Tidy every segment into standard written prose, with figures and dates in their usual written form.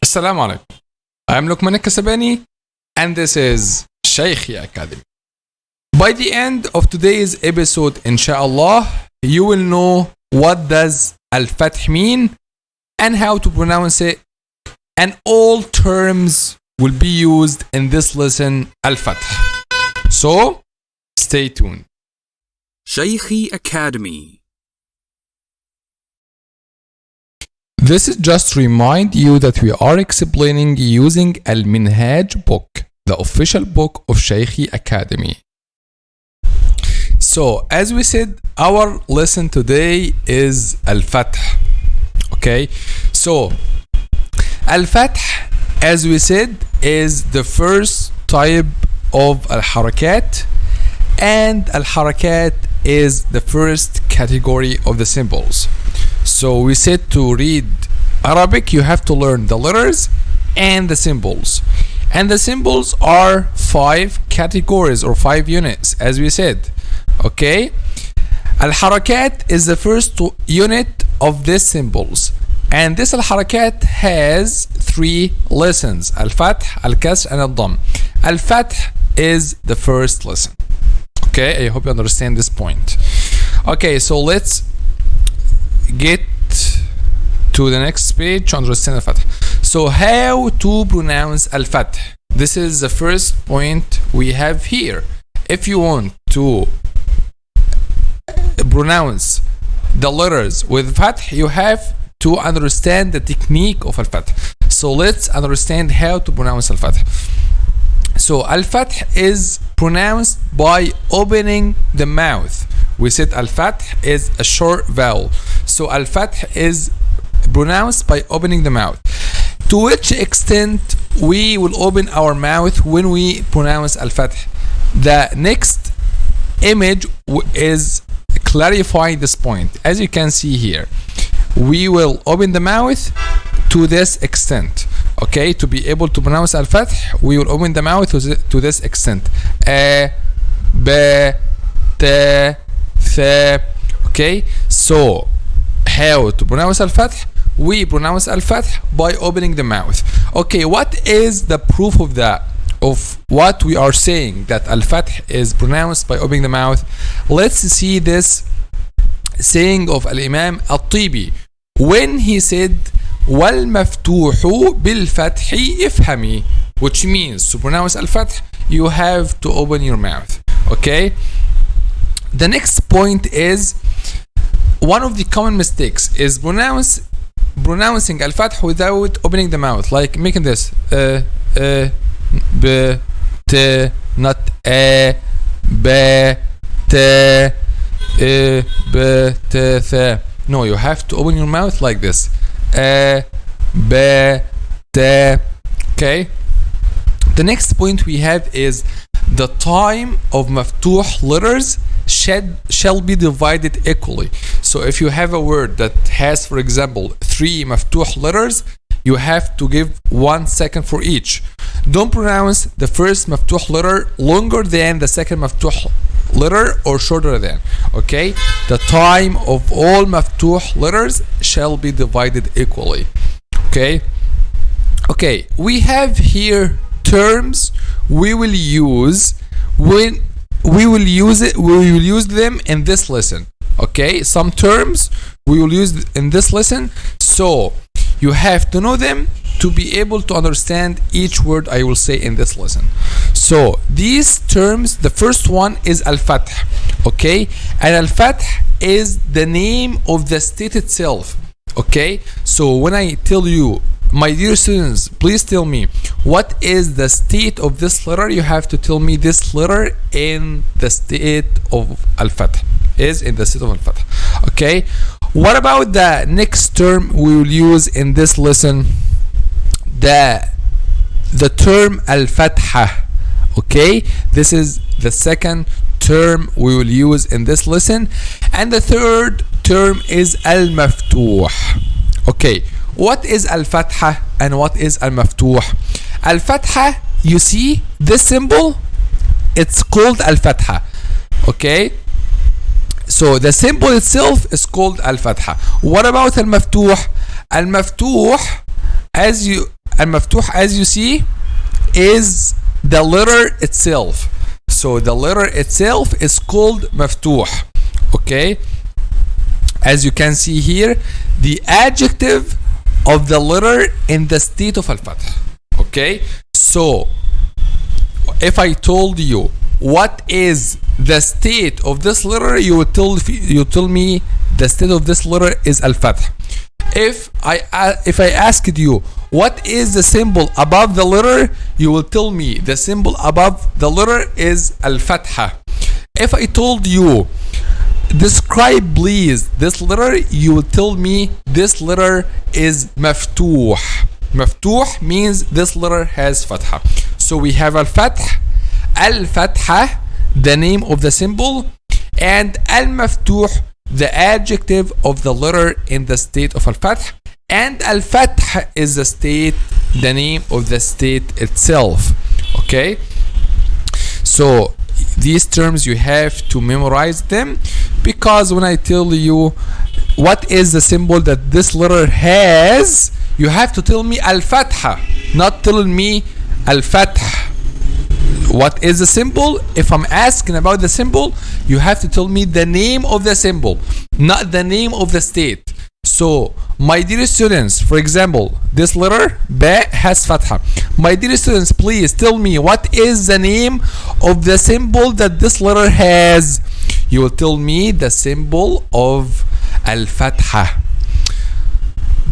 Assalamu alaikum. I'm Luqman 𝐂𝐻𝐿 and this is 𝐻𝐸 Academy. By the end of today's episode, inshallah, you will know what does Al-Fath mean and how to pronounce it, and all terms will be used in this lesson, Al-Fath. So, stay tuned. 𝐻𝐸 Academy. This is just to remind you that we are explaining using Al-Minhaj book, the official book of 𝐻𝐸 Academy. So, as we said, our lesson today is Al-Fath. Okay, so Al-Fath, as we said, is the first type of Al-Harakat, and Al-Harakat is the first category of the symbols. So we said to read Arabic, you have to learn the letters and the symbols. And the symbols are 5 categories or 5 units, as we said. Okay? Al-Harakat is the first unit of these symbols. And this Al-Harakat has 3 lessons: Al-Fath, Al-Kasr, and Al-Dhamm. Al-Fath is the first lesson. Okay, I hope you understand this point. Okay, so let's get to the next page to understand Al-Fath. So how to pronounce Al-Fath? This is the first point we have here. If you want to pronounce the letters with Fath, you have to understand the technique of Al-Fath. So let's understand how to pronounce Al-Fath. So Al-Fath is pronounced by opening the mouth. We said Al-Fath is a short vowel. So Al-Fath is pronounced by opening the mouth. To which extent we will open our mouth when we pronounce Al-Fath? The next image is clarifying this point. As you can see here, we will open the mouth to this extent. Okay, to be able to pronounce Al-Fath, we will open the mouth to this extent. A, B, T, Th. Okay, so how to pronounce Al-Fath? We pronounce Al-Fath by opening the mouth. Okay, what is the proof of that? Of what we are saying, that Al-Fath is pronounced by opening the mouth? Let's see this saying of Al-Imam Al-Tibi when he said وَالْمَفْتُوحُ بِالْفَتْحِ افْهَمِي, which means to pronounce Al-Fath you have to open your mouth. Okay, the next point is one of the common mistakes is pronouncing Al-Fath without opening the mouth, like making this B, T, not A, B, T, B, T, Th. No, you have to open your mouth like this. A, B, T. Okay. The next point we have is the time of maftuh letters shall be divided equally. So if you have a word that has, for example, 3 maftuh letters, you have to give 1 second for each. Don't pronounce the first maftuh letter longer than the second maftuh letter or shorter than. Okay, the time of all maftuh letters shall be divided equally. Okay, we have here terms we will use when we will use them in this lesson. Okay, some terms we will use in this lesson, so you have to know them to be able to understand each word I will say in this lesson. So these terms, the first one is Al-Fath. Okay, and Al-Fath is the name of the state itself. Okay, so when I tell you, my dear students, please tell me what is the state of this letter, you have to tell me this letter in the state of Al-Fath, is in the state of Al-Fath. Okay, what about the next term we will use in this lesson? The term Al-Fatha. Okay, this is the second term we will use in this lesson, and the third term is Al-Maftuh. Okay, what is Al-Fatha and what is Al-Maftuh? Al-Fatha, you see this symbol, it's called Al-Fatha. Okay, so the symbol itself is called Al-Fatha. What about Al-Maftuh? Al-Maftuh, as you المفتوح as you see is the letter itself. So the letter itself is called مفتوح. Okay, as you can see here, the adjective of the letter in the state of al-fath. Okay, so if I told you what is the state of this letter, you tell me the state of this letter is al-fath. If I asked you what is the symbol above the letter, you will tell me the symbol above the letter is al-fatha. If I told you describe please this letter, you will tell me this letter is مفتوح. مفتوح means this letter has fatha. So we have al-fath, al-fatha, the name of the symbol, and al-maftuh, the adjective of the letter in the state of al-fath, and al-fath is the state, the name of the state itself. Okay, so these terms you have to memorize them, because when I tell you what is the symbol that this letter has, you have to tell me al-fatha, not tell me al-fath. What is the symbol? If I'm asking about the symbol, you have to tell me the name of the symbol, not the name of the state. So my dear students, for example, this letter ba has fatha. My dear students, please tell me what is the name of the symbol that this letter has. You will tell me the symbol of al-fatha.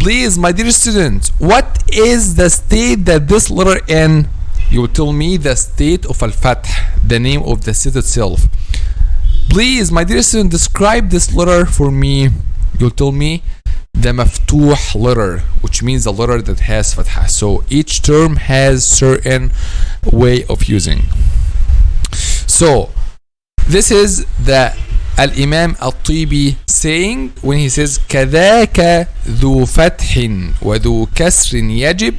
Please, my dear students, what is the state that this letter in? You will tell me the state of al-fath, the name of the state itself. Please, my dear student, describe this letter for me. You'll tell me the maftuh letter, which means the letter that has fatha. So each term has certain way of using. So this is the Al-Imam Al-Tibi saying when he says كذاك ذو فتح وذو كسر يجب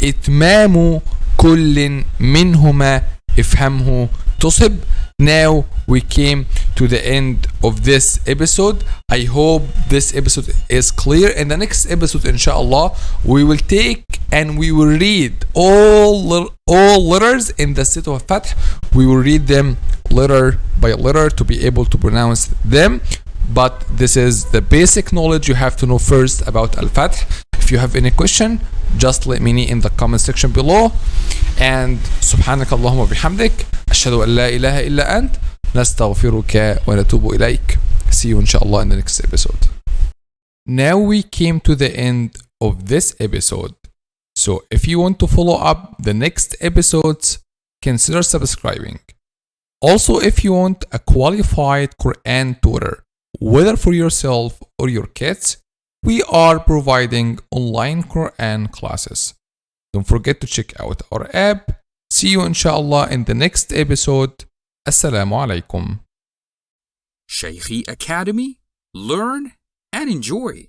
إتمام كل منهما افهمه تصب. Now we came to the end of this episode. I hope this episode is clear. In the next episode, inshallah, we will take and we will read all letters in the state of Fath. We will read them letter by letter to be able to pronounce them. But this is the basic knowledge you have to know first about Al-Fath. If you have any question, just let me know in the comment section below. And سبحانك اللهم وبحمدك أشهد أن لا إله إلا أنت نستغفرك ونتوب إليك. See you inshallah in the next episode. Now we came to the end of this episode. So if you want to follow up the next episodes, consider subscribing. Also, if you want a qualified Quran tutor, whether for yourself or your kids, we are providing online Quran classes. Don't forget to check out our app. See you inshallah in the next episode. Assalamu alaikum. Shaykhi Academy. Learn and enjoy.